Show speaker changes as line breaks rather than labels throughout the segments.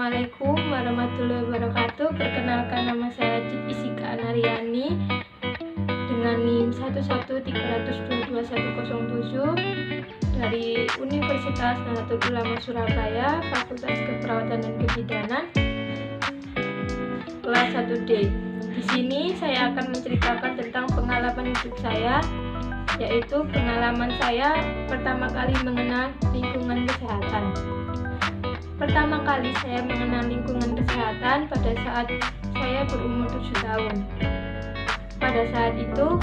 Assalamualaikum warahmatullahi wabarakatuh. Perkenalkan, nama saya Jessica Anariani dengan NIM 113022107 dari Universitas Nahdlatul Ulama Surabaya, Fakultas Keperawatan dan Kebidanan, kelas 1D. Di sini saya akan menceritakan tentang pengalaman hidup saya, yaitu pengalaman saya pertama kali mengenal lingkungan kesehatan. Pertama kali saya mengenal lingkungan kesehatan pada saat saya berumur 7 tahun. Pada saat itu,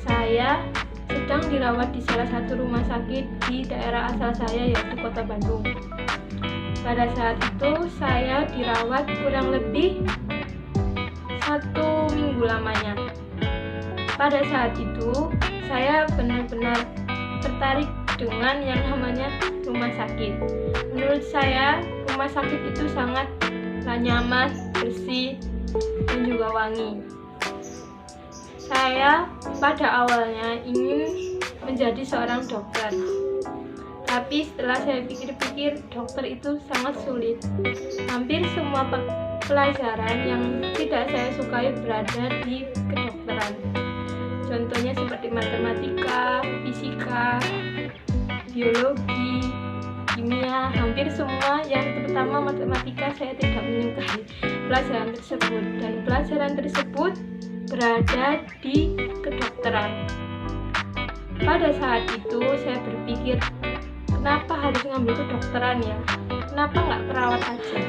saya sedang dirawat di salah satu rumah sakit di daerah asal saya, yaitu Kota Bandung. Pada saat itu, saya dirawat kurang lebih 1 minggu lamanya. Pada saat itu, saya benar-benar tertarik dengan yang namanya rumah sakit. Menurut saya, rumah sakit itu sangat nyaman, bersih, dan juga wangi. Saya pada awalnya ingin menjadi seorang dokter, tapi setelah saya pikir-pikir, dokter itu sangat sulit. Hampir semua pelajaran yang tidak saya sukai berada di kedokteran. Contohnya seperti matematika, fisika, biologi, kimia, hampir semua, yang terutama matematika, saya tidak menyukai pelajaran tersebut, dan pelajaran tersebut berada di kedokteran. Pada saat itu saya berpikir, kenapa harus ngambil kedokteran ya? Kenapa nggak perawat aja?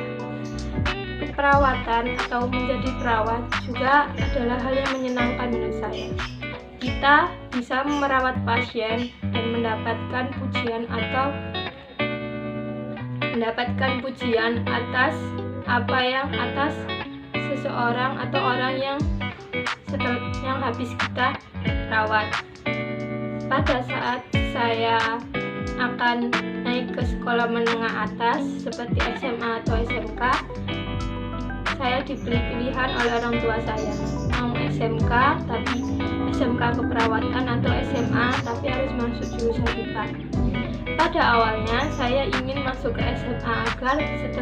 Keperawatan atau menjadi perawat juga adalah hal yang menyenangkan menurut saya. Kita bisa merawat pasien dan mendapatkan pujian atas seseorang atau orang yang habis kita rawat. Pada saat saya akan naik ke sekolah menengah atas seperti SMA atau SMK, saya diberi pilihan oleh orang tua saya, mau SMK tapi SMK keperawatan atau SMA tapi harus masuk jurusan IPA. Pada awalnya saya ingin masuk ke SMA agar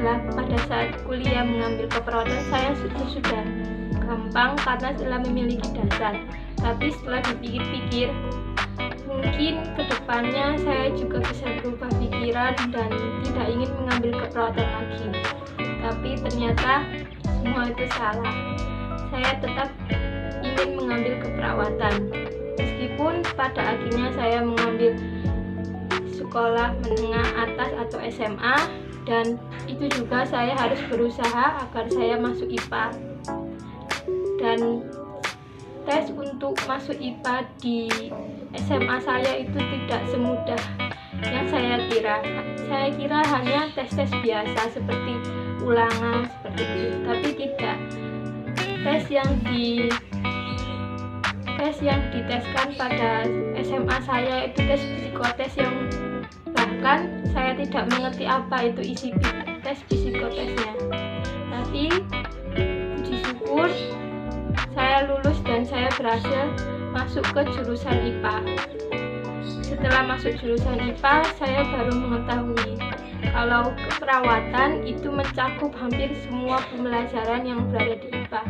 pada saat kuliah mengambil keperawatan saya sudah gampang karena telah memiliki dasar. Tapi setelah dipikir-pikir, mungkin kedepannya saya juga bisa berubah pikiran dan tidak ingin mengambil keperawatan lagi. Tapi ternyata semua itu salah. Saya tetap ingin mengambil keperawatan, meskipun pada akhirnya saya mengambil sekolah menengah atas atau SMA, dan itu juga saya harus berusaha agar saya masuk IPA. Dan tes untuk masuk IPA di SMA saya itu tidak semudah yang saya kira. Saya kira hanya tes-tes biasa seperti ulangan seperti itu, tapi tidak. Tes yang diteskan pada SMA saya itu tes psikotes yang bahkan saya tidak mengerti apa itu isi tes psikotesnya. Tapi puji syukur saya lulus dan saya berhasil masuk ke jurusan IPA. Setelah masuk jurusan IPA, saya baru mengetahui kalau keperawatan itu mencakup hampir semua pembelajaran yang berada di IPA,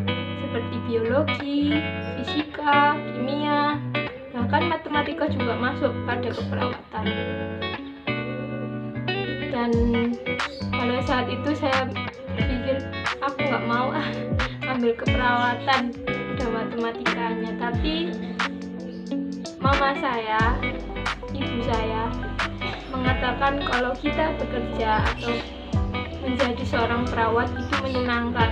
seperti biologi, fisika, kimia, bahkan matematika juga masuk pada keperawatan. Dan pada saat itu saya berpikir, aku nggak mau ambil keperawatan, ada matematikanya. Tapi mama saya, ibu saya mengatakan kalau kita bekerja atau menjadi seorang perawat itu menyenangkan.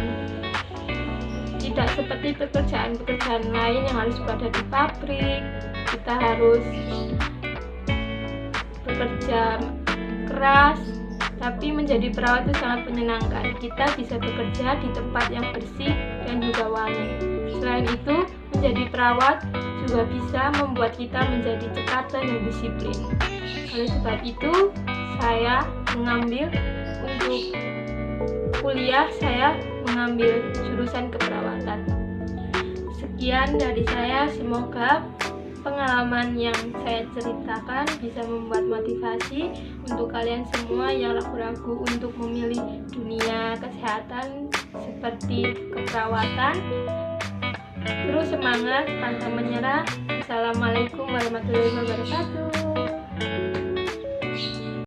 Tidak seperti pekerjaan-pekerjaan lain yang harus berada di pabrik, kita harus bekerja keras. Tapi menjadi perawat itu sangat menyenangkan. Kita bisa bekerja di tempat yang bersih dan juga wangi. Selain itu, menjadi perawat juga bisa membuat kita menjadi cekatan dan disiplin. Oleh sebab itu, saya mengambil untuk kuliah, saya mengambil jurusan keperawatan. Sekian dari saya, semoga pengalaman yang saya ceritakan bisa membuat motivasi untuk kalian semua yang ragu-ragu untuk memilih dunia kesehatan kesehatan seperti keperawatan. Terus semangat, pantang menyerah. Assalamualaikum warahmatullahi wabarakatuh.